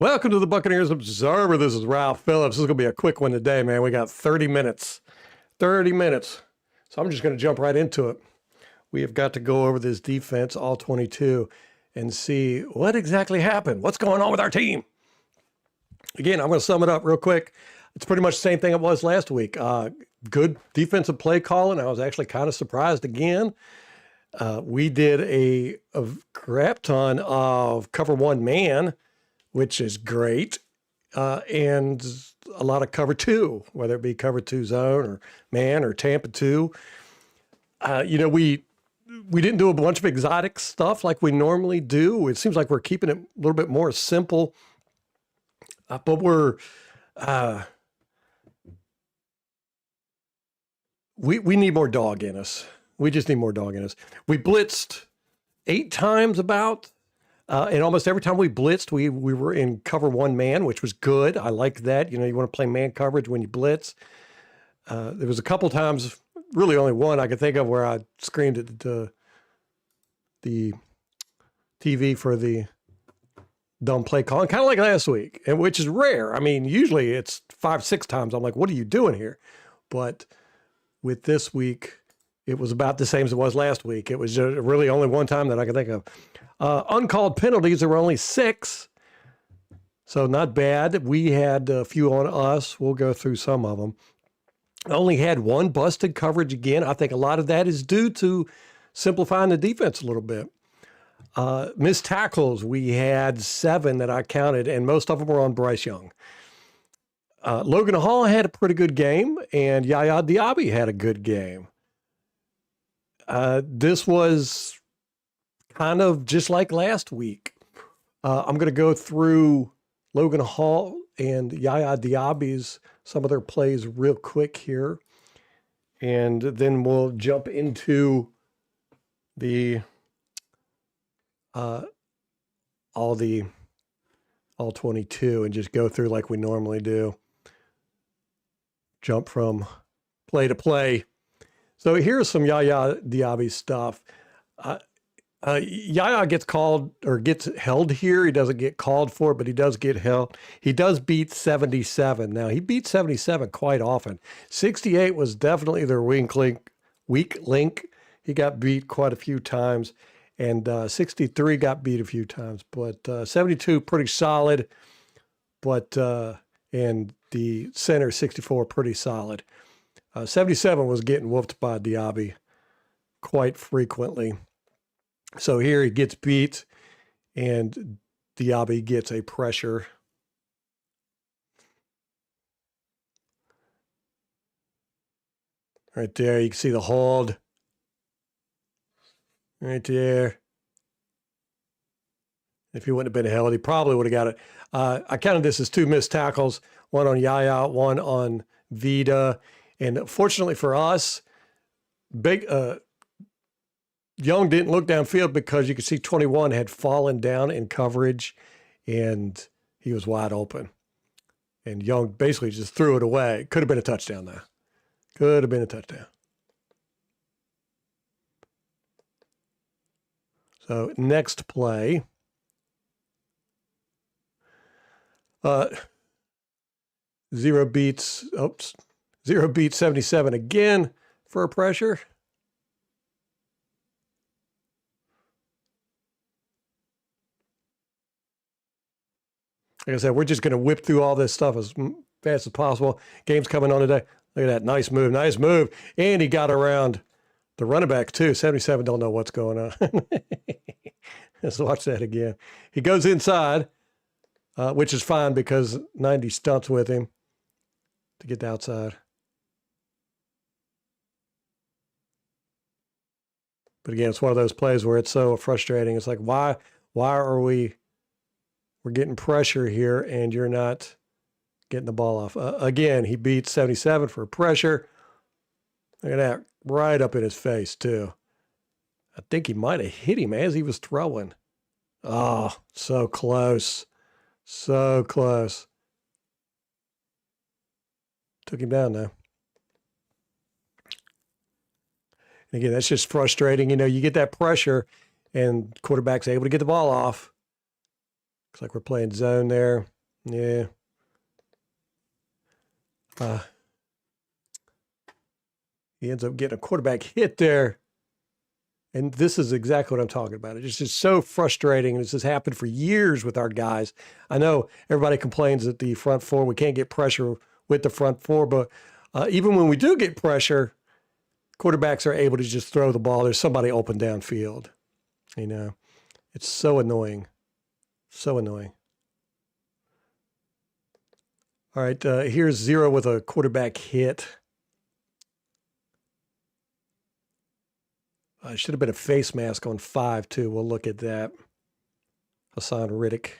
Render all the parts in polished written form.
Welcome to the Buccaneers Observer. This is Ralph Phillips. This is going to be a quick one today, man. We got 30 minutes. 30 minutes. So I'm just going to jump right into it. We have got to go over this defense, all 22, and see what exactly happened. What's going on with our team? Again, I'm going to sum it up real quick. It's pretty much the same thing it was last week. Good defensive play calling. I was actually kind of surprised again. We did a crap ton of cover one man, which is great, and a lot of cover two, whether it be cover two zone or man or Tampa two. We didn't do a bunch of exotic stuff like we normally do. It seems like we're keeping it a little bit more simple, but we need more dog in us. We just need more dog in us. We blitzed 8 times about. And almost every time we blitzed, we were in cover one man, which was good. I like that. You want to play man coverage when you blitz. There was a couple times, really only one I could think of, where I screamed at the TV for the dumb play calling, kind of like last week, and which is rare. I mean, usually it's 5-6 times. I'm like, what are you doing here? But with this week, it was about the same as it was last week. It was just really only one time that I could think of. Uncalled penalties, there were only 6, so not bad. We had a few on us. We'll go through some of them. I only had 1 busted coverage again. I think a lot of that is due to simplifying the defense a little bit. Missed tackles, we had 7 that I counted, and most of them were on Bryce Young. Logan Hall had a pretty good game, and Yaya Diaby had a good game. This was kind of just like last week. I'm going to go through Logan Hall and Yaya Diaby's, some of their plays real quick here. And then we'll jump into the all 22 and just go through like we normally do. Jump from play to play. So here's some Yaya Diaby stuff. Yaya gets called or gets held here. He doesn't get called for it, but he does get held. He does beat 77. Now, he beat 77 quite often. 68 was definitely their weak link. He got beat quite a few times, and 63 got beat a few times. But 72, pretty solid. But and the center, 64, pretty solid. 77 was getting whooped by Diaby quite frequently. So here he gets beat, and Diaby gets a pressure. Right there, you can see the hold. Right there. If he wouldn't have been held, he probably would have got it. I counted this as 2 missed tackles, one on Yaya, one on Vida. And fortunately for us, Young didn't look downfield because you could see 21 had fallen down in coverage, and he was wide open. And Young basically just threw it away. Could have been a touchdown, though. Could have been a touchdown. So next play. 0 beats 77 again for a pressure. Like I said, we're just going to whip through all this stuff as fast as possible. Game's coming on today. Look at that. Nice move. Nice move. And he got around the running back, too. 77 don't know what's going on. Let's watch that again. He goes inside, which is fine because 90 stunts with him to get the outside. But again, it's one of those plays where it's so frustrating. It's like, why are we're getting pressure here and you're not getting the ball off? Again, he beats 77 for pressure. Look at that, right up in his face, too. I think he might have hit him as he was throwing. Oh, so close. So close. Took him down, though. And again, that's just frustrating. You get that pressure and quarterback's able to get the ball off. Looks like we're playing zone there. Yeah. He ends up getting a quarterback hit there. And this is exactly what I'm talking about. It's just so frustrating. This has happened for years with our guys. I know everybody complains that the front four, we can't get pressure with the front four, but even when we do get pressure, quarterbacks are able to just throw the ball. There's somebody open downfield. You know, it's so annoying. So annoying. All right, here's 0 with a quarterback hit. Should have been a face mask on 5, too. We'll look at that. Hassan Riddick.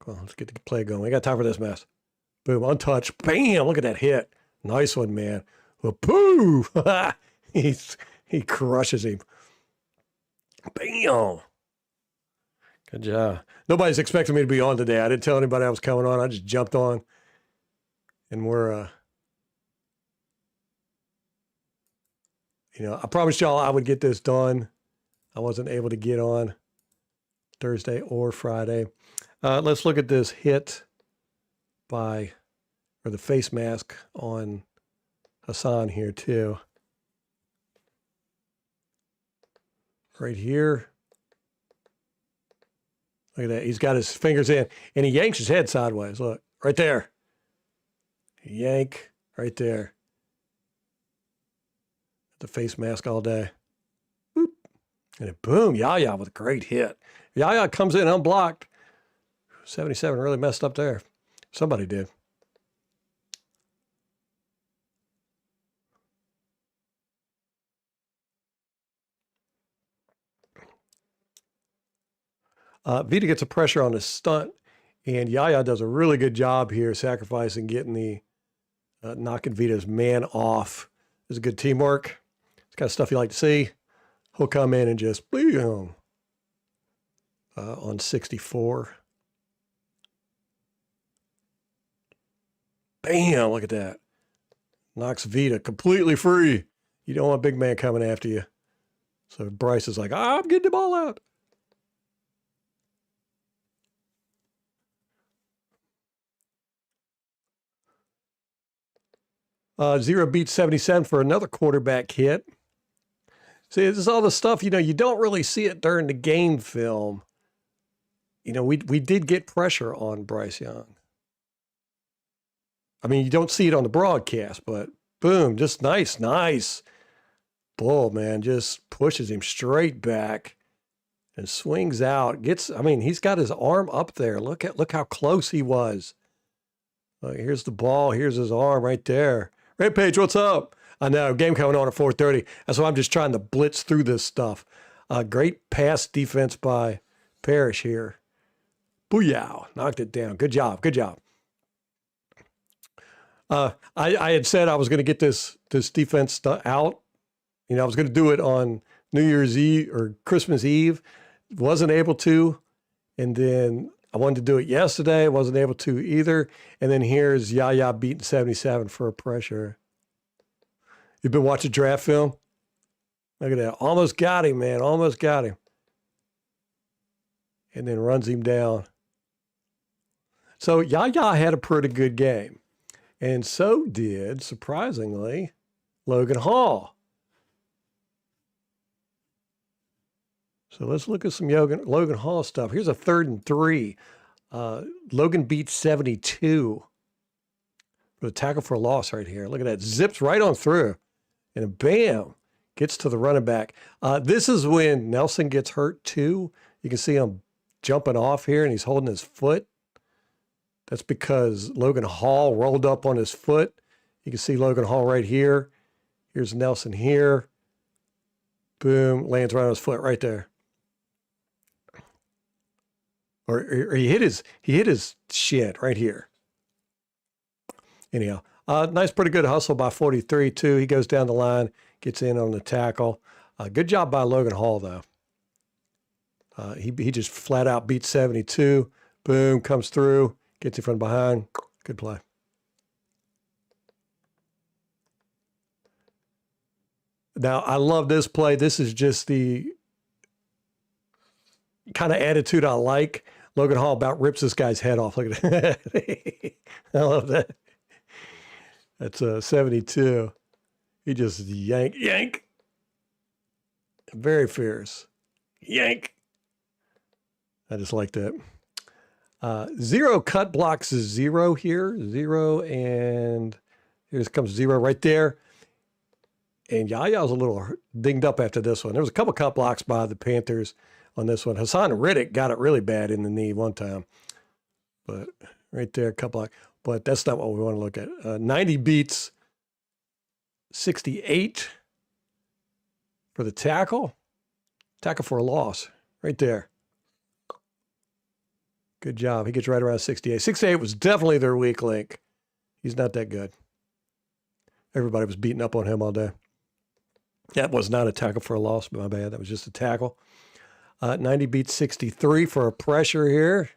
Come on, let's get the play going. We got time for this mess. Boom, untouched. Bam, look at that hit. Nice one, man. Well, poof. He crushes him. Bam. Good job. Nobody's expecting me to be on today. I didn't tell anybody I was coming on. I just jumped on. And we're, I promised y'all I would get this done. I wasn't able to get on Thursday or Friday. Let's look at this hit or the face mask on Hassan here too. Right here. Look at that. He's got his fingers in, and he yanks his head sideways. Look, right there. Yank, right there. The face mask all day. Boop. And then boom, Yaya with a great hit. Yaya comes in unblocked. 77 really messed up there. Somebody did. Vita gets a pressure on the stunt, and Yaya does a really good job here, sacrificing, getting the knocking Vita's man off. This is good teamwork. It's kind of stuff you like to see. He'll come in and just boom on 64. Bam! Look at that. Knocks Vita completely free. You don't want a big man coming after you. So Bryce is like, I'm getting the ball out. Zero beats 77 for another quarterback hit. See, this is all the stuff, you don't really see it during the game film. We did get pressure on Bryce Young. I mean, you don't see it on the broadcast, but boom, just nice. Bull, man, just pushes him straight back and swings out. He's got his arm up there. Look how close he was. Here's the ball. Here's his arm right there. Rampage, what's up? I know, game coming on at 4:30. That's why I'm just trying to blitz through this stuff. Great pass defense by Parrish here. Booyah, knocked it down. Good job. I had said I was going to get this defense out. I was going to do it on New Year's Eve or Christmas Eve. Wasn't able to. And then I wanted to do it yesterday. Wasn't able to either. And then here's Yaya beating 77 for a pressure. You've been watching draft film? Look at that. Almost got him, man. Almost got him. And then runs him down. So Yaya had a pretty good game. And so did, surprisingly, Logan Hall. So let's look at some Logan Hall stuff. Here's a 3rd and 3. Logan beats 72. With a tackle for a loss right here. Look at that. Zips right on through. And bam, gets to the running back. This is when Nelson gets hurt too. You can see him jumping off here, and he's holding his foot. That's because Logan Hall rolled up on his foot. You can see Logan Hall right here. Here's Nelson here. Boom, lands right on his foot right there. Or he hit his shin right here. Anyhow, nice, pretty good hustle by 43 too. He goes down the line, gets in on the tackle. Good job by Logan Hall though. He just flat out beats 72. Boom, comes through, gets it from behind. Good play. Now I love this play. This is just the kind of attitude I like. Logan Hall about rips this guy's head off. Look at that. I love that. That's 72. He just yank. Very fierce. Yank. I just like that. Zero cut blocks is 0 here. 0, and here comes 0 right there. And Yaya was a little dinged up after this one. There was a couple cut blocks by the Panthers on this one. Hassan Riddick got it really bad in the knee one time. But right there, cut block. But that's not what we want to look at. 90 beats 68 for the tackle. Tackle for a loss right there. Good job. He gets right around 68. 68 was definitely their weak link. He's not that good. Everybody was beating up on him all day. That was not a tackle for a loss, but my bad. That was just a tackle. 90 beats 63 for a pressure here.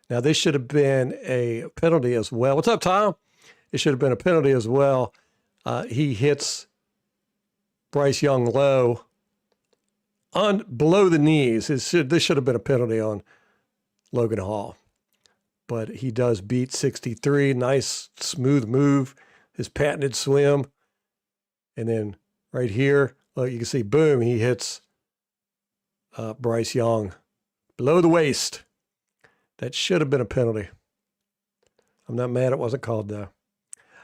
Now, this should have been a penalty as well. What's up, Tom? It should have been a penalty as well. He hits Bryce Young low below the knees. This should have been a penalty on Logan Hall. But he does beat 63. Nice, smooth move. His patented swim. And then right here, look, you can see, boom, he hits Bryce Young below the waist. That should have been a penalty. I'm not mad it wasn't called, though.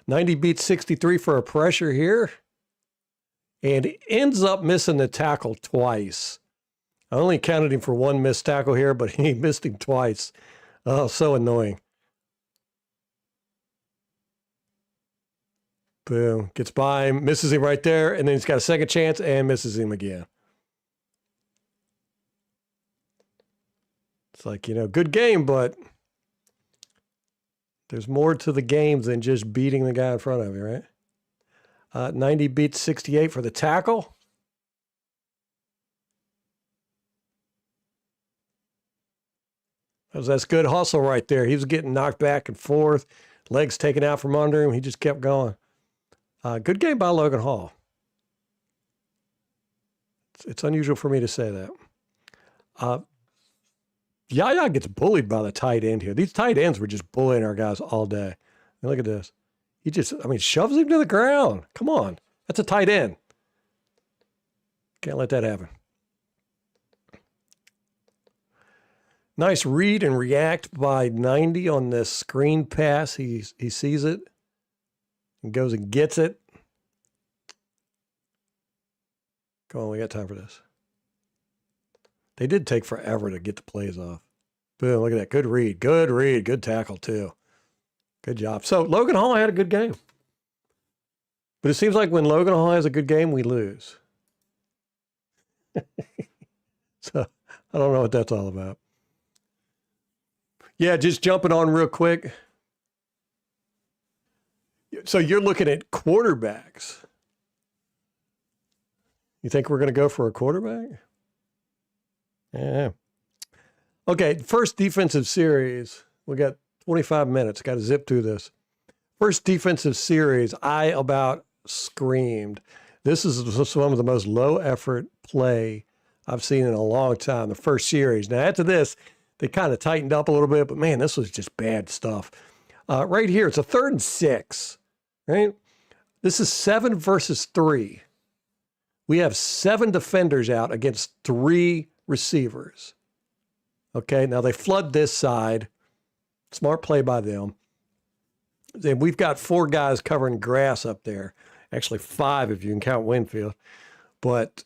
90 beats 63 for a pressure here. And he ends up missing the tackle twice. I only counted him for one missed tackle here, but he missed him twice. Oh, so annoying. Boom. Gets by him, misses him right there, and then he's got a second chance and misses him again. It's like, good game, but there's more to the game than just beating the guy in front of you, right? 90 beats 68 for the tackle. That's good hustle right there. He was getting knocked back and forth, legs taken out from under him. He just kept going. Good game by Logan Hall. It's unusual for me to say that. Yaya gets bullied by the tight end here. These tight ends were just bullying our guys all day. And look at this. He just, shoves him to the ground. Come on. That's a tight end. Can't let that happen. Nice read and react by 90 on this screen pass. He sees it and goes and gets it. Come on, we got time for this. They did take forever to get the plays off. Boom, look at that. Good read. Good read. Good tackle, too. Good job. So Logan Hall had a good game. But it seems like when Logan Hall has a good game, we lose. So I don't know what that's all about. Yeah, just jumping on real quick. So you're looking at quarterbacks. You think we're going to go for a quarterback? Yeah. Okay, first defensive series. We got 25 minutes. Got to zip through this. First defensive series, I about screamed. This is one of the most low-effort play I've seen in a long time, the first series. Now, after this, they kind of tightened up a little bit, but, man, this was just bad stuff. Right here, it's a 3rd and 6, right? This is 7 versus 3. We have 7 defenders out against 3 receivers. Okay, now they flood this side. Smart play by them. Then we've got 4 guys covering grass up there. Actually, 5 if you can count Winfield. But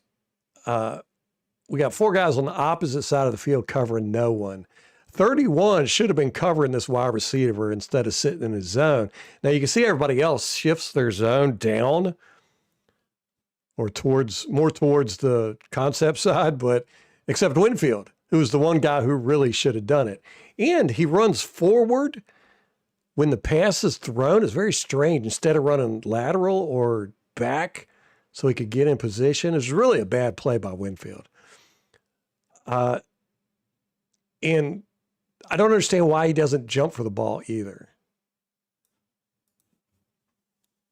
we got 4 guys on the opposite side of the field covering no one. 31 should have been covering this wide receiver instead of sitting in his zone. Now, you can see everybody else shifts their zone down or more towards the concept side, but except Winfield, who was the one guy who really should have done it. And he runs forward when the pass is thrown. It's very strange. Instead of running lateral or back so he could get in position, it's really a bad play by Winfield. And I don't understand why he doesn't jump for the ball either.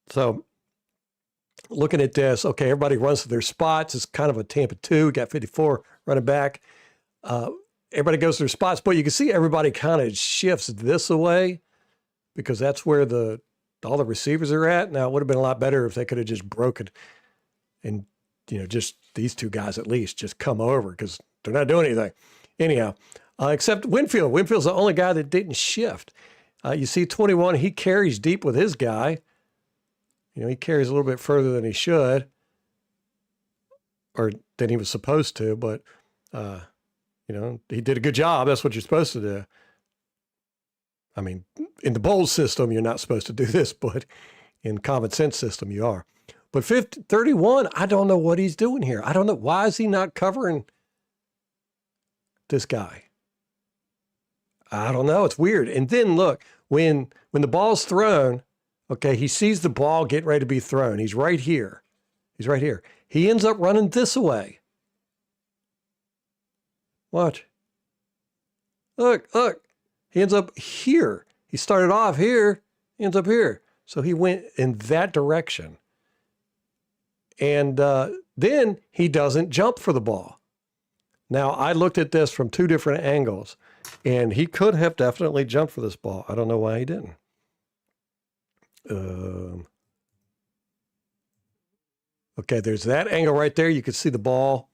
So looking at this, okay, everybody runs to their spots. It's kind of a Tampa 2. Got 54 running back. Everybody goes to their spots, but you can see everybody kind of shifts this away because that's where all the receivers are at. Now, it would have been a lot better if they could have just broken and, just these two guys at least just come over because they're not doing anything. Anyhow, except Winfield. Winfield's the only guy that didn't shift. You see 21, he carries deep with his guy. He carries a little bit further than he should or than he was supposed to, but, he did a good job. That's what you're supposed to do. I mean, in the bowl system, you're not supposed to do this, but in common sense system, you are. But 31, I don't know what he's doing here. I don't know. Why is he not covering this guy? I don't know. It's weird. And then look, when the ball's thrown, okay, he sees the ball getting ready to be thrown. He's right here. He's right here. He ends up running this way. Watch. Look. He ends up here. He started off here. He ends up here. So he went in that direction. And then he doesn't jump for the ball. Now, I looked at this from two different angles, and he could have definitely jumped for this ball. I don't know why he didn't. Okay, there's that angle right there. You can see the ball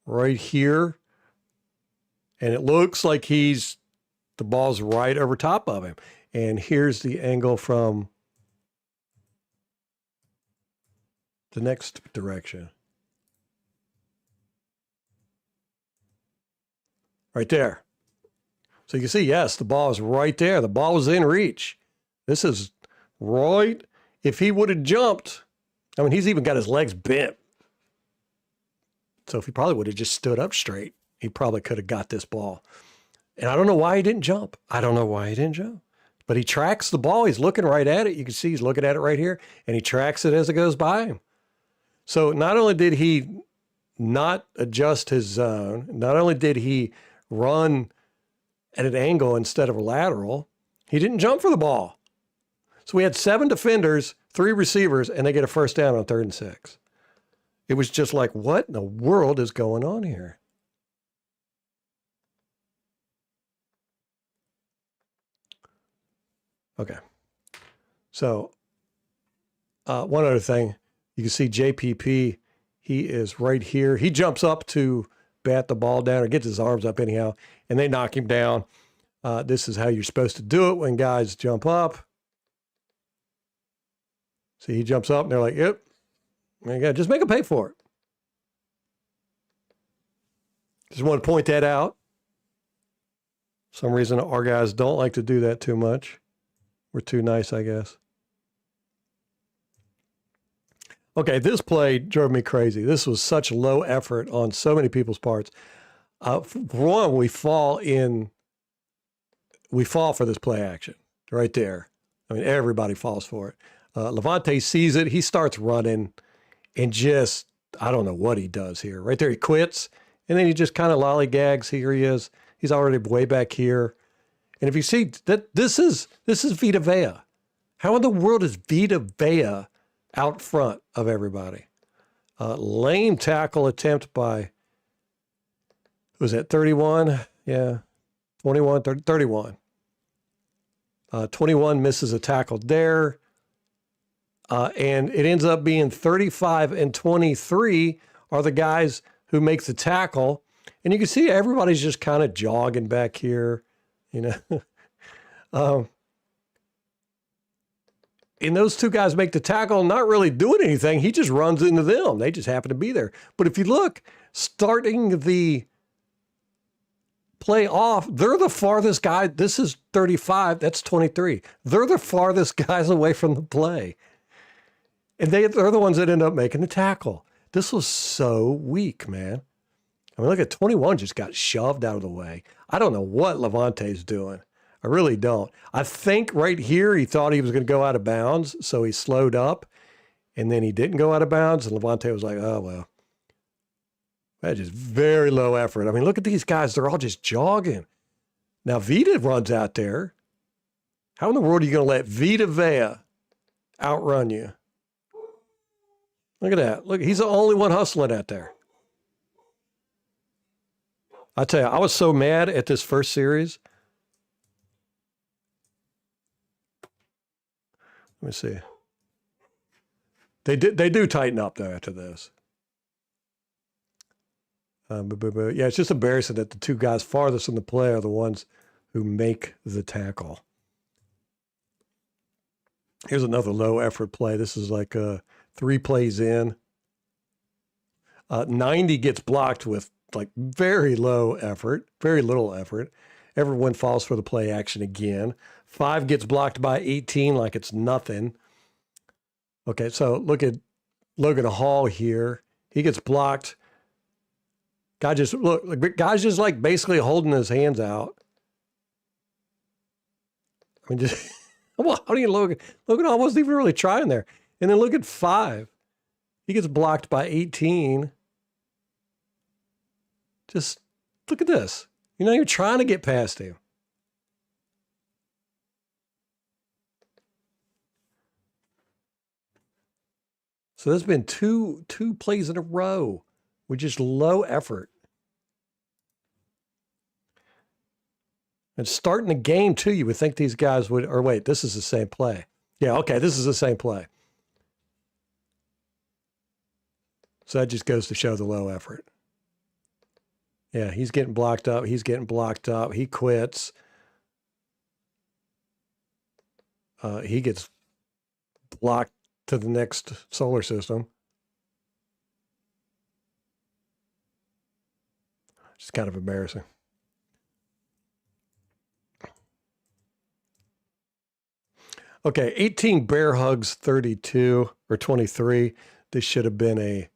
right here. And it looks like the ball's right over top of him. And here's the angle from the next direction. Right there. So you can see, yes, the ball is right there. The ball was in reach. This is right. If he would have jumped, I mean, he's even got his legs bent. So if he probably would have just stood up straight, he probably could have got this ball. And I don't know why he didn't jump. But he tracks the ball. He's looking right at it. You can see he's looking at it right here. And he tracks it as it goes by him. So not only did he not adjust his zone, not only did he run at an angle instead of a lateral, he didn't jump for the ball. So we had 7 defenders, 3 receivers, and they get a first down on 3rd and 6. It was just like, what in the world is going on here? Okay. So one other thing, you can see JPP, he is right here. He jumps up to bat the ball down or gets his arms up anyhow, and they knock him down. This is how you're supposed to do it when guys jump up. See, he jumps up and they're like, yep, just make him pay for it. Just want to point that out. For some reason, our guys don't like to do that too much. We're too nice, I guess. Okay, this play drove me crazy. This was such low effort on so many people's parts. For one, we fall for this play action right there. I mean, everybody falls for it. Levante sees it. He starts running and just, I don't know what he does here. Right there, he quits. And then he just kind of lollygags. Here he is. He's already way back here. And if you see that this is Vita Vea. How in the world is Vita Vea out front of everybody? Lame tackle attempt by, was that 31? Yeah, 21, 30, 31. 21 misses a tackle there. And it ends up being 35 and 23 are the guys who make the tackle. And you can see everybody's just kind of jogging back here, and those two guys make the tackle, not really doing anything. He just runs into them. They just happen to be there. But if you look, starting the play off, they're the farthest guy. This is 35. That's 23. They're the farthest guys away from the play. And they're the ones that end up making the tackle. This was so weak, man. I mean, look at 21 just got shoved out of the way. I don't know what Levante's doing. I really don't. I think right here he thought he was going to go out of bounds, so he slowed up, and then he didn't go out of bounds, and Levante was like, oh, well. That's just very low effort. I mean, look at these guys. They're all just jogging. Now, Vita runs out there. How in the world are you going to let Vita Vea outrun you? Look at that. Look, he's the only one hustling out there. I tell you, I was so mad at this first series. Let me see. They do tighten up though after this. Yeah, it's just embarrassing that the two guys farthest in the play are the ones who make the tackle. Here's another low effort play. This is like 3 plays in. 90 gets blocked with like very low effort, very little effort. Everyone falls for the play action again. 5 gets blocked by 18 like it's nothing. Okay, so look at Logan Hall here. He gets blocked. Guy's just like basically holding his hands out. I mean, just well, how do you Logan Hall wasn't even really trying there. And then look at 5. He gets blocked by 18. Just look at this. You're trying to get past him. So there's been two plays in a row with just low effort. And starting the game, too, you would think these guys would, or wait, this is the same play. Yeah, okay, this is the same play. So that just goes to show the low effort. Yeah, he's getting blocked up. He's getting blocked up. He quits. He gets blocked to the next solar system. It's kind of embarrassing. Okay, 18 bear hugs, 32 or 23. This should have been a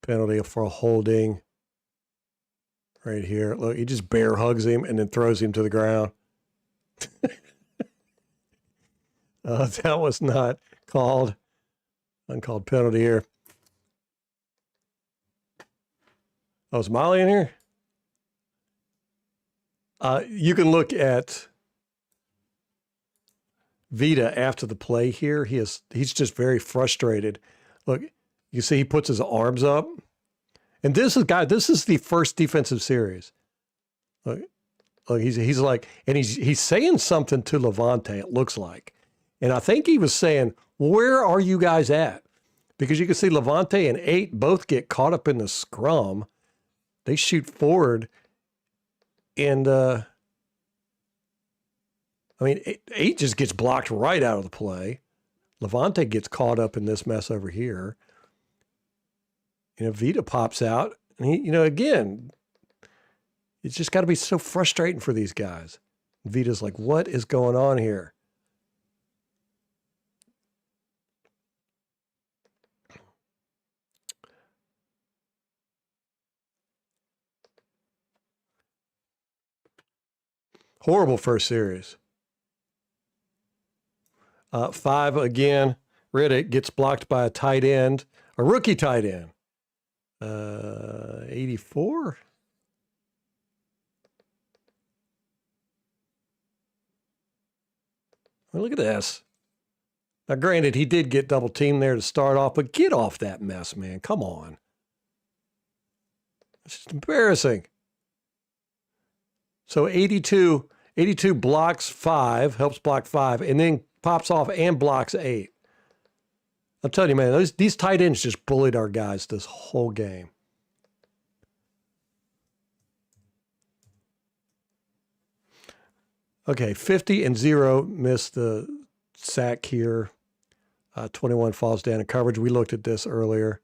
penalty for a holding. Right here. Look, he just bear hugs him and then throws him to the ground. That was not called. Uncalled penalty here. Oh, is Molly in here? You can look at Vita after the play here. He's just very frustrated. Look, you see he puts his arms up. And this is the first defensive series. Look, he's like, and he's saying something to Levante, it looks like. And I think he was saying, where are you guys at? Because you can see Levante and 8 both get caught up in the scrum. They shoot forward. And, 8 just gets blocked right out of the play. Levante gets caught up in this mess over here. Vita pops out. And he, again, it's just got to be so frustrating for these guys. Vita's like, what is going on here? Horrible first series. 5 again. Riddick gets blocked by a tight end, a rookie tight end. 84. Well, look at this. Now, granted, he did get double teamed there to start off, but get off that mess, man. Come on. It's just embarrassing. So 82 blocks 5, helps block 5, and then pops off and blocks 8. I'm telling you, man, these tight ends just bullied our guys this whole game. Okay, 50 and 0 missed the sack here. 21 falls down in coverage. We looked at this earlier.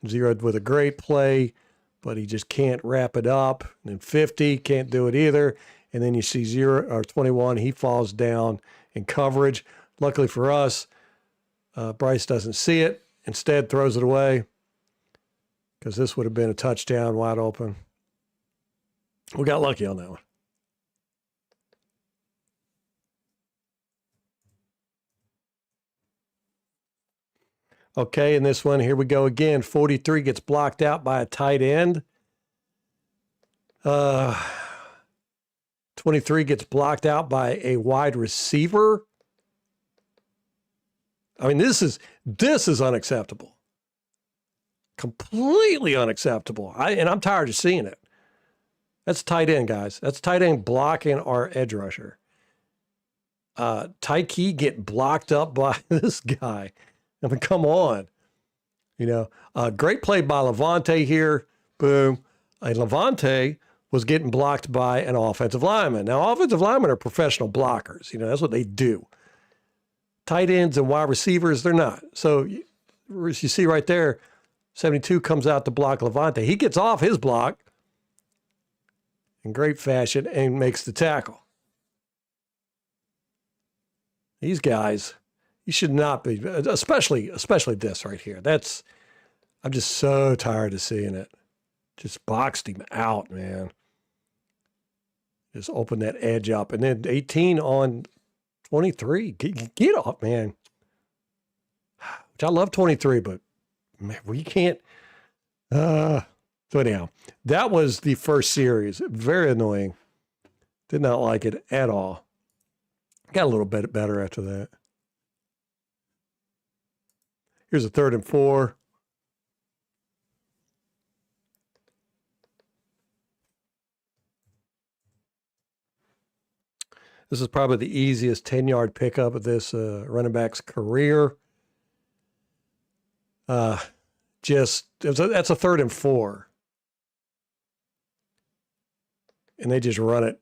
0 with a great play, but he just can't wrap it up. And then 50 can't do it either. And then you see 21, he falls down in coverage. Luckily for us, Bryce doesn't see it. Instead, throws it away because this would have been a touchdown wide open. We got lucky on that one. Okay, in this one, here we go again. 43 gets blocked out by a tight end. 23 gets blocked out by a wide receiver. I mean, this is unacceptable. Completely unacceptable. And I'm tired of seeing it. That's tight end, guys. That's tight end blocking our edge rusher. Tyke get blocked up by this guy. I mean, come on. Great play by Levante here. Boom. And Levante was getting blocked by an offensive lineman. Now, offensive linemen are professional blockers. That's what they do. Tight ends and wide receivers, they're not. So you see right there, 72 comes out to block Levante. He gets off his block in great fashion and makes the tackle. These guys, you should not be, especially this right here. I'm just so tired of seeing it. Just boxed him out, man. Just open that edge up. And then 18 on 23. Get off, man. Which I love 23, but man, we can't. So anyhow, that was the first series. Very annoying. Did not like it at all. Got a little bit better after that. Here's a 3rd and 4. This is probably the easiest 10-yard pickup of this running back's career. That's a 3rd and 4. And they just run it.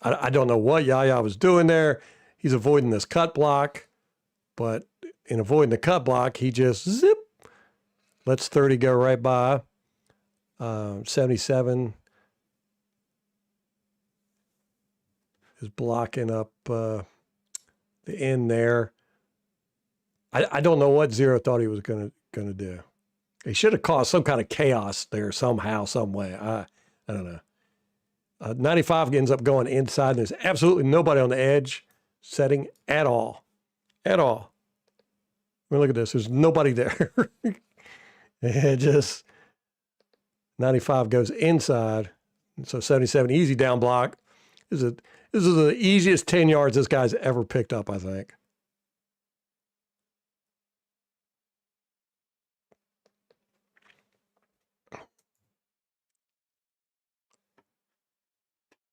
I don't know what Yaya was doing there. He's avoiding this cut block. But in avoiding the cut block, he just zip. Lets 30 go right by. 77 is blocking up the end there. I don't know what Zero thought he was gonna do. He should have caused some kind of chaos there somehow, some way. I don't know. 95 ends up going inside. And there's absolutely nobody on the edge setting at all. At all. I mean, look at this. There's nobody there. And just 95 goes inside. So 77, easy down block. This is the easiest 10 yards this guy's ever picked up, I think.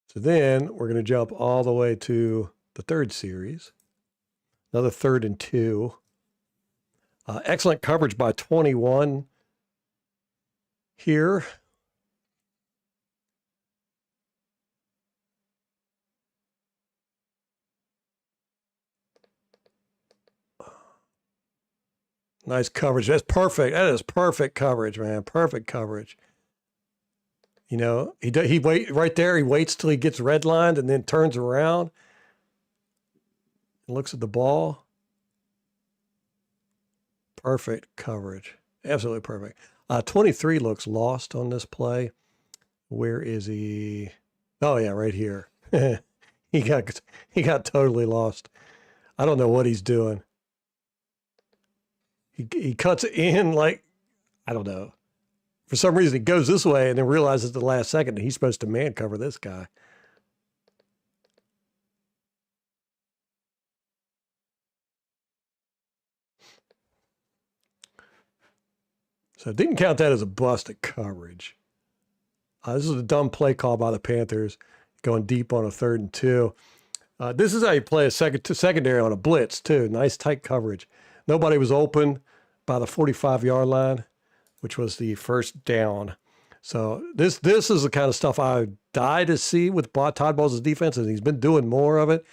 So then we're going to jump all the way to the 3rd series. Another 3rd and 2. Excellent coverage by 21 here. Nice coverage. That's perfect. That is perfect coverage, man. Perfect coverage. He wait right there. He waits till he gets redlined and then turns around and looks at the ball. Perfect coverage. Absolutely perfect. 23 looks lost on this play. Where is he? Oh yeah, right here. He got totally lost. I don't know what he's doing. He cuts in like, I don't know. For some reason, he goes this way and then realizes at the last second that he's supposed to man cover this guy. So didn't count that as a busted coverage. This is a dumb play call by the Panthers, going deep on a 3rd and 2. This is how you play a secondary on a blitz, too. Nice tight coverage. Nobody was open by the 45-yard line, which was the first down. So this is the kind of stuff I die to see with Todd Bowles' defense, and he's been doing more of it.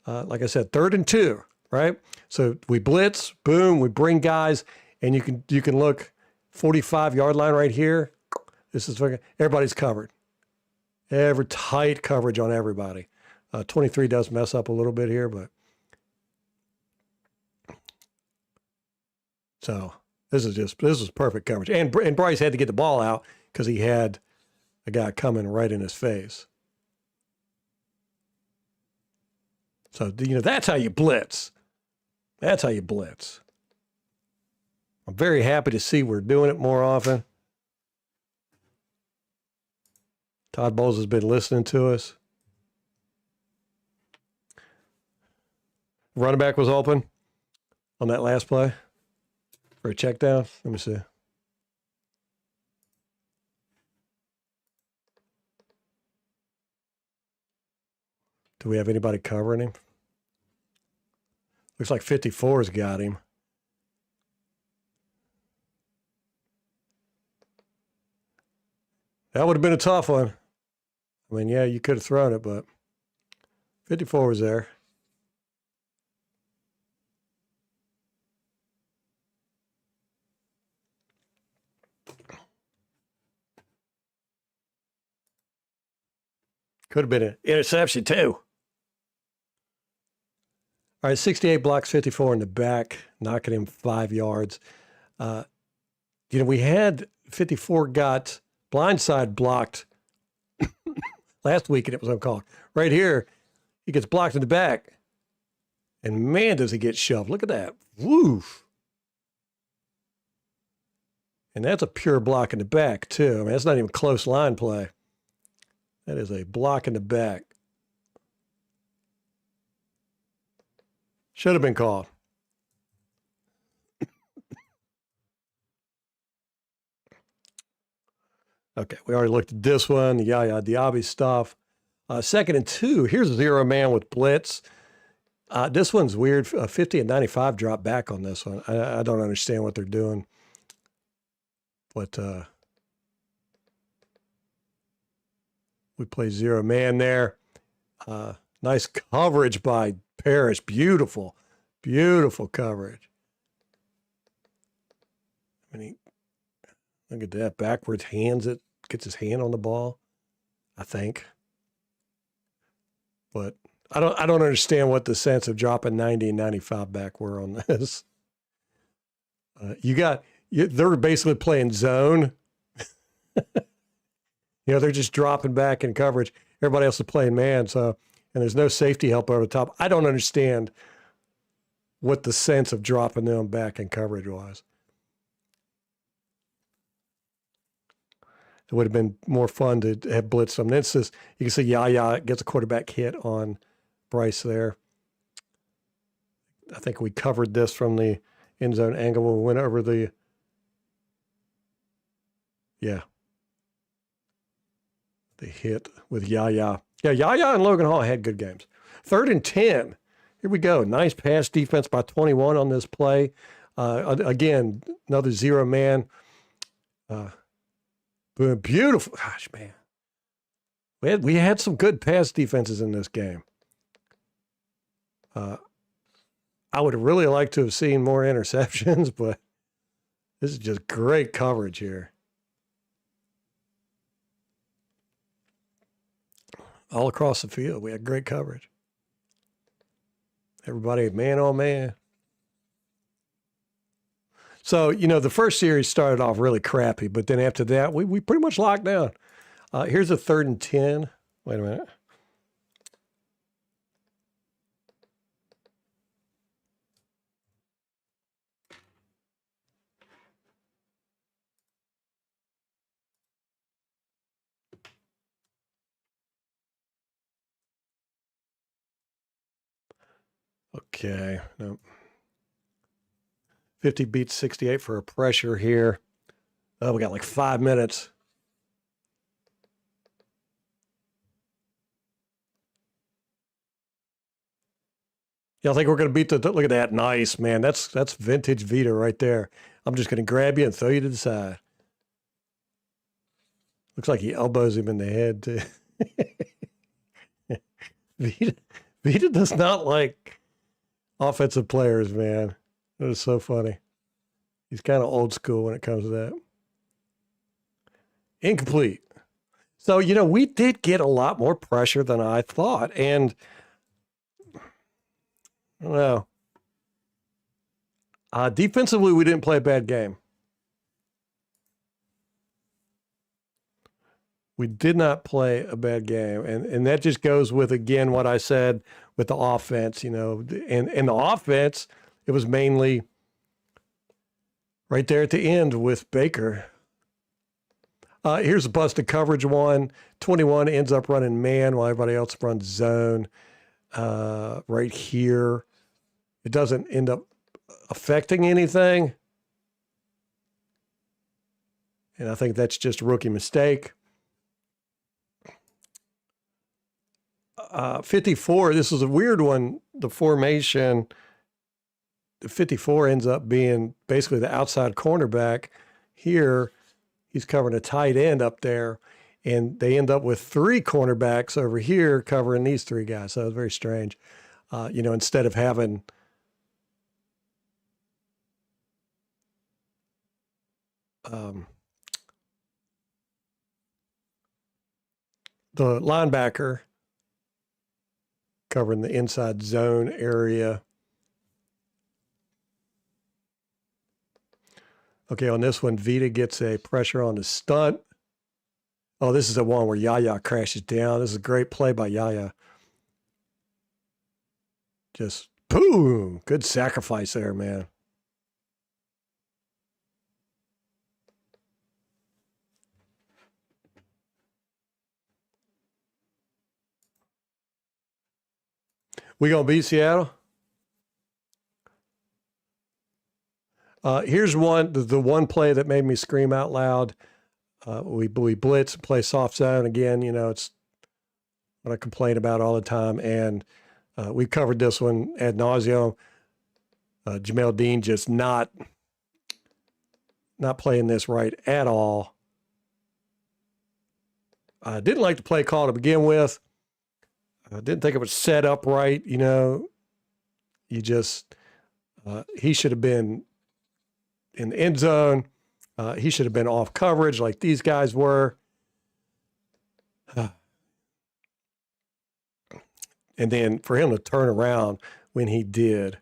Like I said, 3rd and 2, right? So we blitz, boom, we bring guys, and you can look 45-yard line right here. This is everybody's covered. Every tight coverage on everybody. 23 does mess up a little bit here, but so this is perfect coverage. And Bryce had to get the ball out because he had a guy coming right in his face. So, that's how you blitz. That's how you blitz. I'm very happy to see we're doing it more often. Todd Bowles has been listening to us. Running back was open on that last play. for a check down. Let me see. Do we have anybody covering him? Looks like 54's got him. That would have been a tough one. I mean, yeah, you could have thrown it, but 54 was there. Could have been an interception, too. All right, 68 blocks, 54 in the back, knocking him 5 yards. We had 54 got blindside blocked last week, and it was uncalled. Right here, he gets blocked in the back. And, man, does he get shoved. Look at that. Woof. And that's a pure block in the back, too. I mean, that's not even close line play. That is a block in the back. Should have been called. Okay, we already looked at this one. The Diaby stuff. 2nd and 2. Here's a 0 man with blitz. This one's weird. 50 and 95 drop back on this one. I don't understand what they're doing. But we play 0 man there. Nice coverage by Parrish. Beautiful, beautiful coverage. I mean, look at that. Backwards, hands it, gets his hand on the ball, I think. But I don't understand what the sense of dropping 90 and 95 back were on this. They're basically playing zone. They're just dropping back in coverage. Everybody else is playing man, and there's no safety help over the top. I don't understand what the sense of dropping them back in coverage was. It would have been more fun to have blitzed them. This is, you can see Yaya gets a quarterback hit on Bryce there. I think we covered this from the end zone angle when we went over the, the hit with Yaya. Yeah, Yaya and Logan Hall had good games. 3rd and 10. Here we go. Nice pass defense by 21 on this play. Again, another 0 man. Beautiful. Gosh, man. We had some good pass defenses in this game. I would have really liked to have seen more interceptions, but this is just great coverage here. All across the field, we had great coverage. Everybody man on man. So, the first series started off really crappy, but then after that, we pretty much locked down. Here's a 3rd and 10. Wait a minute. Okay. No. 50 beats 68 for a pressure here. Oh, we got like 5 minutes. Yeah, I think we're going to beat look at that. Nice, man. That's vintage Vita right there. I'm just going to grab you and throw you to the side. Looks like he elbows him in the head, too. Vita does not like offensive players, man. That is so funny. He's kind of old school when it comes to that. Incomplete. So, we did get a lot more pressure than I thought. And, I don't know. Defensively, we didn't play a bad game. We did not play a bad game. And that just goes with, again, what I said with the offense, and the offense, it was mainly right there at the end with Baker. Here's a busted coverage one. 21 ends up running man while everybody else runs zone. Right here. It doesn't end up affecting anything. And I think that's just a rookie mistake. 54, this is a weird one. The formation, the 54 ends up being basically the outside cornerback. Here, he's covering a tight end up there, and they end up with 3 cornerbacks over here covering these 3 guys. So it was very strange. Instead of having the linebacker covering the inside zone area. Okay, on this one, Vita gets a pressure on the stunt. Oh, this is the one where Yaya crashes down. This is a great play by Yaya. Just boom. Good sacrifice there, man. We gonna beat Seattle? Here's one, the one play that made me scream out loud. We blitz, play soft zone again. It's what I complain about all the time, and we covered this one ad nauseum. Jamel Dean just not playing this right at all. I didn't like the play call to begin with. I didn't think it was set up right. He should have been in the end zone. He should have been off coverage like these guys were. And then for him to turn around when he did,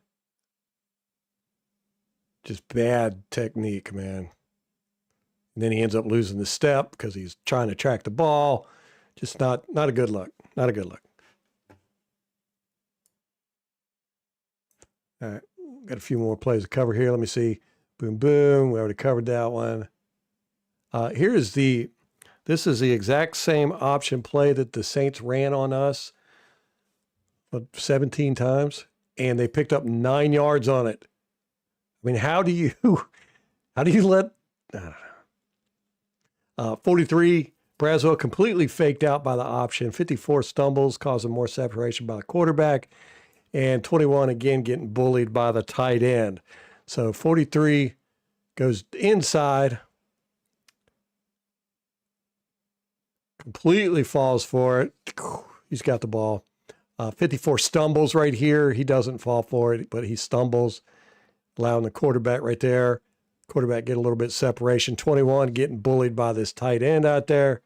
just bad technique, man. And then he ends up losing the step because he's trying to track the ball. Just not a good look. Not a good look. All right, got a few more plays to cover here. Let me see. Boom, boom. We already covered that one. This is the exact same option play that the Saints ran on us 17 times, and they picked up 9 yards on it. I mean, how do you let, I don't know. 43, Braswell completely faked out by the option. 54 stumbles, causing more separation by the quarterback. And 21, again, getting bullied by the tight end. So 43 goes inside, completely falls for it. He's got the ball. 54 stumbles right here. He doesn't fall for it, but he stumbles, allowing the quarterback right there. Quarterback get a little bit of separation. 21 getting bullied by this tight end out there.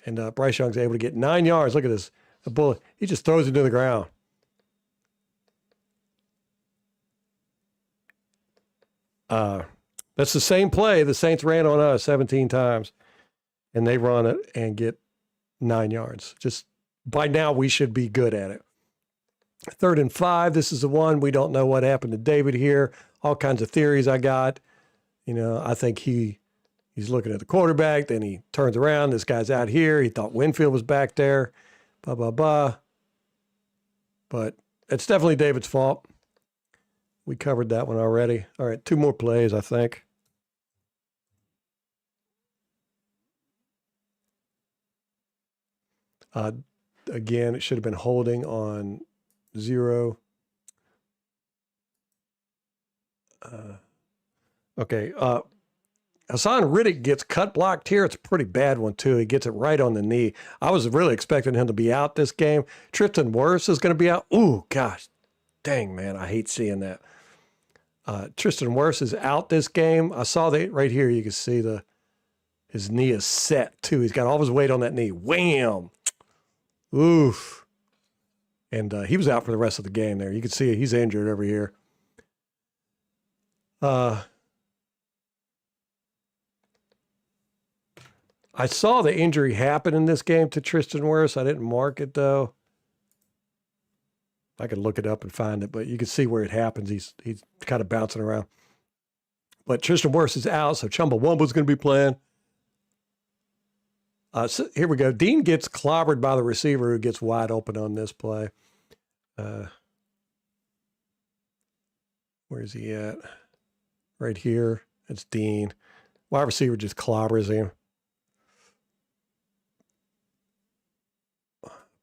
And Bryce Young's able to get 9 yards. Look at this. The bullet. He just throws it to the ground. That's the same play the Saints ran on us 17 times, and they run it and get 9 yards. Just by now, we should be good at it. 3rd and 5. This is the one. We don't know what happened to David here. All kinds of theories I got. I think he's looking at the quarterback. Then he turns around. This guy's out here. He thought Winfield was back there. Blah, blah, blah. But it's definitely David's fault. We covered that one already. All right, 2 more plays, I think. Again, it should have been holding on 0. Okay. Hassan Riddick gets cut blocked here. It's a pretty bad one, too. He gets it right on the knee. I was really expecting him to be out this game. Tristan Wirfs is going to be out. Ooh, gosh. Dang, man. I hate seeing that. Tristan Wirfs is out this game. I saw that right here. You can see his knee is set, too. He's got all his weight on that knee. Wham! Oof. And he was out for the rest of the game there. You can see he's injured over here. I saw the injury happen in this game to Tristan Wirfs. I didn't mark it, though. I could look it up and find it, but you can see where it happens. He's kind of bouncing around. But Tristan Wirfs is out, so Chumbawamba's going to be playing. So here we go. Dean gets clobbered by the receiver who gets wide open on this play. Where's he at? Right here. It's Dean. Wide receiver just clobbers him.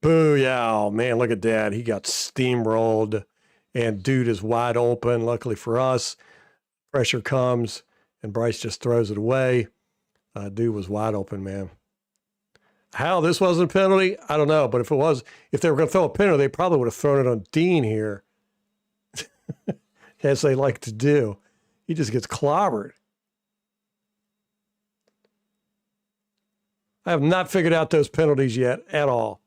Boo, yeah. Oh, man, look at that. He got steamrolled, and dude is wide open. Luckily for us, pressure comes, and Bryce just throws it away. Dude was wide open, man. How this wasn't a penalty, I don't know. But if it was, if they were going to throw a penalty, they probably would have thrown it on Dean here, as they like to do. He just gets clobbered. I have not figured out those penalties yet at all.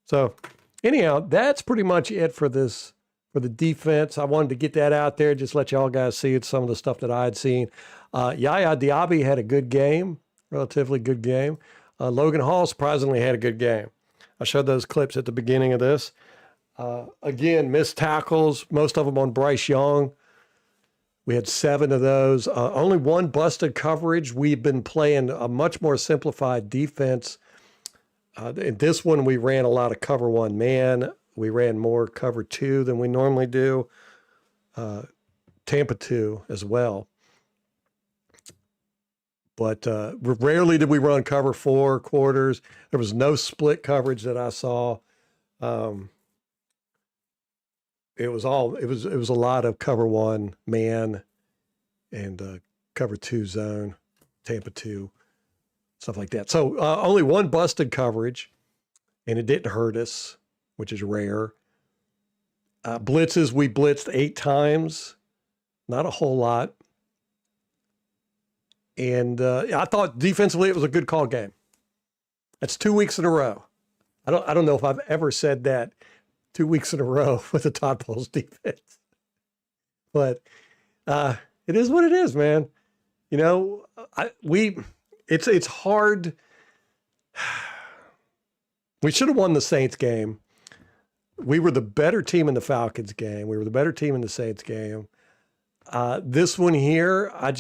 So anyhow, that's pretty much it for this, for the defense. I wanted to get that out there, just let y'all guys see some of the stuff that I had seen. Yaya Diaby had a good game, relatively good game. Logan Hall surprisingly had a good game. I showed those clips at the beginning of this. Again, missed tackles, most of them on Bryce Young. We had 7 of those. Only 1 busted coverage. We've been playing a much more simplified defense. In this one, we ran a lot of cover 1 man. We ran more cover 2 than we normally do. Tampa 2 as well. But rarely did we run cover 4 quarters. There was no split coverage that I saw. It was a lot of cover 1 man and cover 2 zone, Tampa 2, stuff like that. So only 1 busted coverage, and it didn't hurt us, which is rare. Blitzes, we blitzed 8 times, not a whole lot. And I thought defensively it was a good call game. That's 2 weeks in a row. I don't know if I've ever said that 2 weeks in a row with the Todd Bowles defense. But it is what it is, man. You know, it's hard. We should have won the Saints game. We were the better team in the Falcons game. We were the better team in the Saints game. This one here, I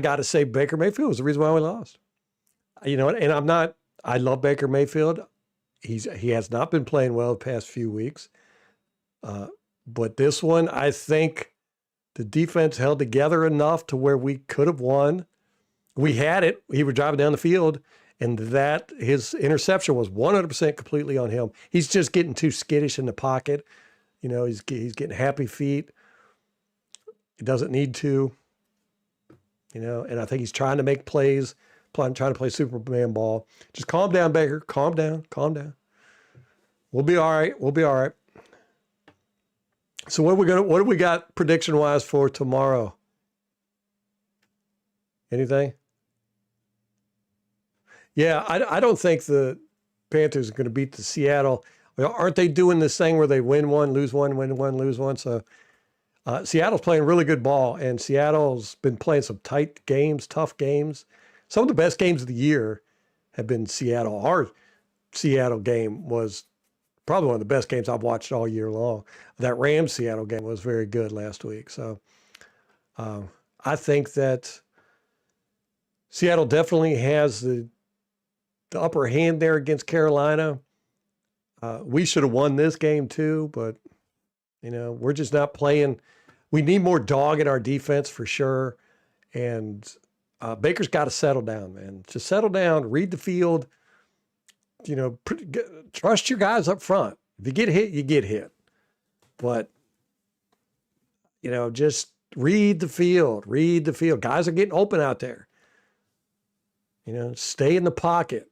got to say Baker Mayfield was the reason why we lost. You know, and I love Baker Mayfield. He has not been playing well the past few weeks. But this one, I think the defense held together enough to where we could have won. We had it. He was driving down the field, and his interception was 100% completely on him. He's just getting too skittish in the pocket. You know, he's getting happy feet. He doesn't need to. You know, and I think he's trying to make plays, trying to play Superman ball. Just calm down, Baker. Calm down. We'll be all right. So what do we got prediction wise for tomorrow? Anything? Yeah, I don't think the Panthers are going to beat the Seattle. Well, aren't they doing this thing where they win one, lose one, win one, lose one? So Seattle's playing really good ball, and Seattle's been playing some tight games, tough games. Some of the best games of the year have been Seattle. Our Seattle game was probably one of the best games I've watched all year long. That Rams-Seattle game was very good last week. So I think that Seattle definitely has the upper hand there against Carolina. We should have won this game too, but, you know, we're just not playing. We need more dog in our defense for sure. And Baker's got to settle down, man. Just settle down, read the field. You know, trust your guys up front. If you get hit, you get hit. But, you know, just read the field. Guys are getting open out there. You know, stay in the pocket.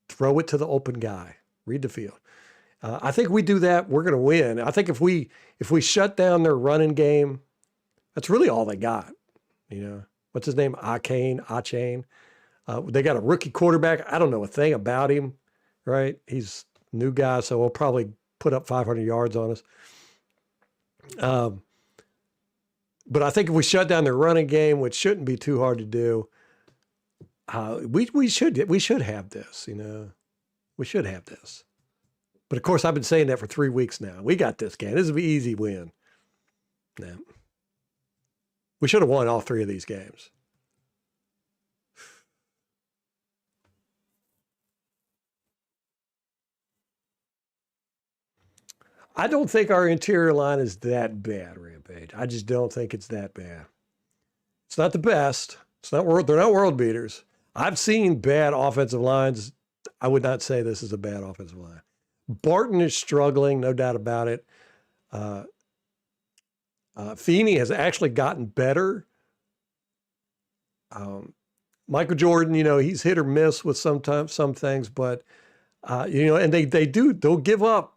Throw it to the open guy. Read the field. I think we do that, we're going to win. I think if we shut down their running game, that's really all they got. You know, what's his name? Achane. They got a rookie quarterback. I don't know a thing about him, right? He's a new guy, so he'll probably put up 500 yards on us. But I think if we shut down their running game, which shouldn't be too hard to do, we should have this. You know, we should have this. But of course, I've been saying that for 3 weeks now. We got this game. This is an easy win. No. We should have won all 3 of these games. I don't think our interior line is that bad, Rampage. I just don't think it's that bad. It's not the best. It's not world. They're not world beaters. I've seen bad offensive lines. I would not say this is a bad offensive line. Barton is struggling, no doubt about it. Feeney has actually gotten better. Michael Jordan, he's hit or miss with sometimes some things, but and they'll give up,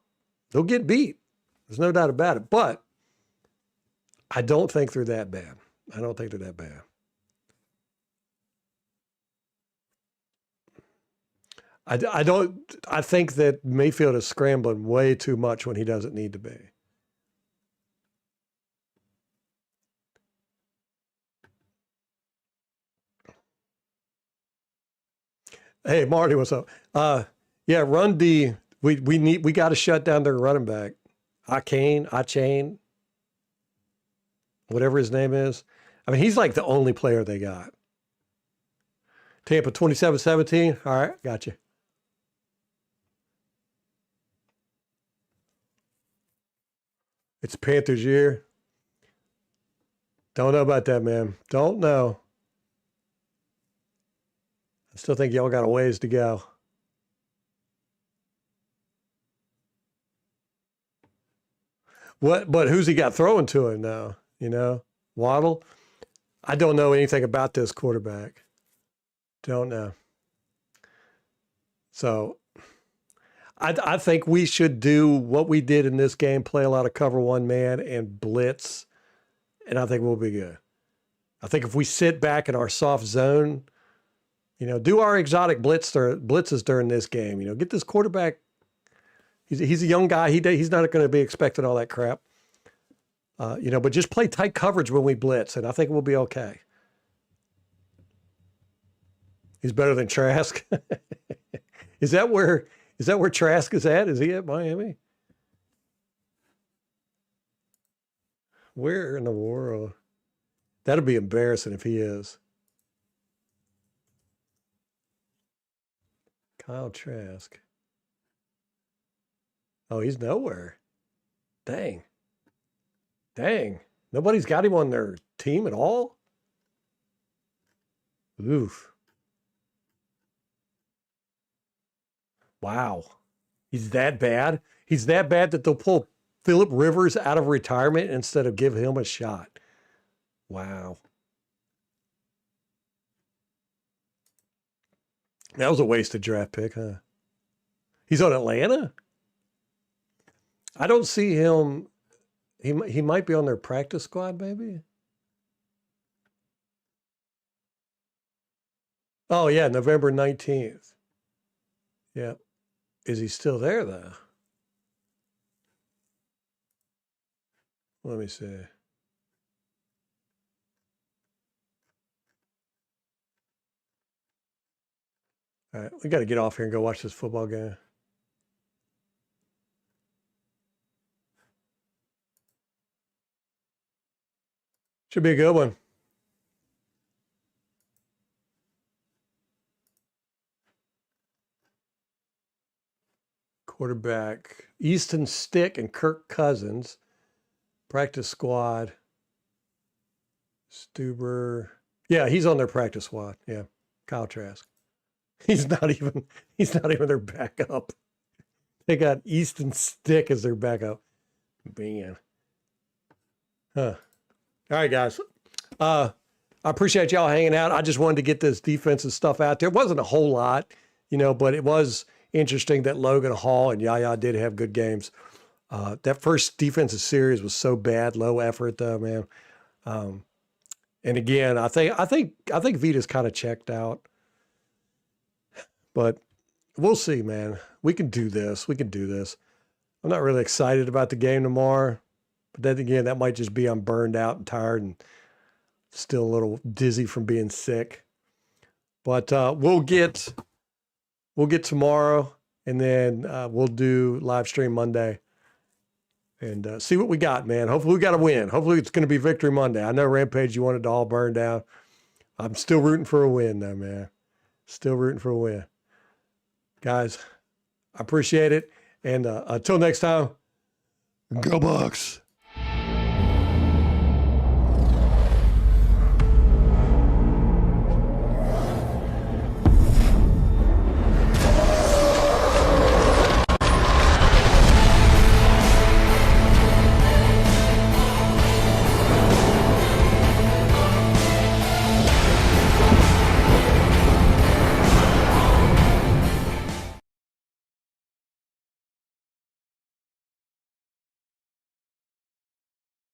they'll get beat. There's no doubt about it. But I don't think they're that bad. I don't think they're that bad. I think that Mayfield is scrambling way too much when he doesn't need to be. Hey, Marty, what's up? Yeah, run D. We got to shut down their running back. Chain, whatever his name is. I mean, he's like the only player they got. Tampa 27-17. All right, gotcha. It's Panthers year. Don't know about that, man. Don't know. I still think y'all got a ways to go. But who's he got throwing to him now? Waddle? I don't know anything about this quarterback. Don't know. So I think we should do what we did in this game, play a lot of cover one man and blitz, and I think we'll be good. I think if we sit back in our soft zone, do our exotic blitzes during this game. Get this quarterback. He's a young guy. He's not going to be expecting all that crap. But just play tight coverage when we blitz, and I think we'll be okay. He's better than Trask. Is that where Trask is at? Is he at Miami? Where in the world? That'd be embarrassing if he is. Kyle Trask. Oh, he's nowhere. Dang. Nobody's got him on their team at all? Oof. Wow. He's that bad? He's that bad that they'll pull Phillip Rivers out of retirement instead of give him a shot. Wow. That was a wasted draft pick, huh? He's on Atlanta? I don't see him. He might be on their practice squad, maybe. Oh, yeah, November 19th. Yeah. Is he still there, though? Let me see. All right, we got to get off here and go watch this football game. Should be a good one. Quarterback, Easton Stick and Kirk Cousins. Practice squad. Stuber. Yeah, he's on their practice squad. Yeah, Kyle Trask. He's not even their backup. They got Easton Stick as their backup. Man. Huh. All right, guys. I appreciate y'all hanging out. I just wanted to get this defensive stuff out there. It wasn't a whole lot, but it was interesting that Logan Hall and Yaya did have good games. That first defensive series was so bad, low effort though, man. And again, I think Vita's kind of checked out, but we'll see, man. We can do this. I'm not really excited about the game tomorrow, but then again, that might just be I'm burned out and tired and still a little dizzy from being sick. But we'll get tomorrow, and then we'll do live stream Monday and see what we got, man. Hopefully we got a win. Hopefully it's going to be Victory Monday. I know, Rampage, you wanted to all burn down. I'm still rooting for a win, though, man. Still rooting for a win. Guys, I appreciate it. And until next time, Go Bucs.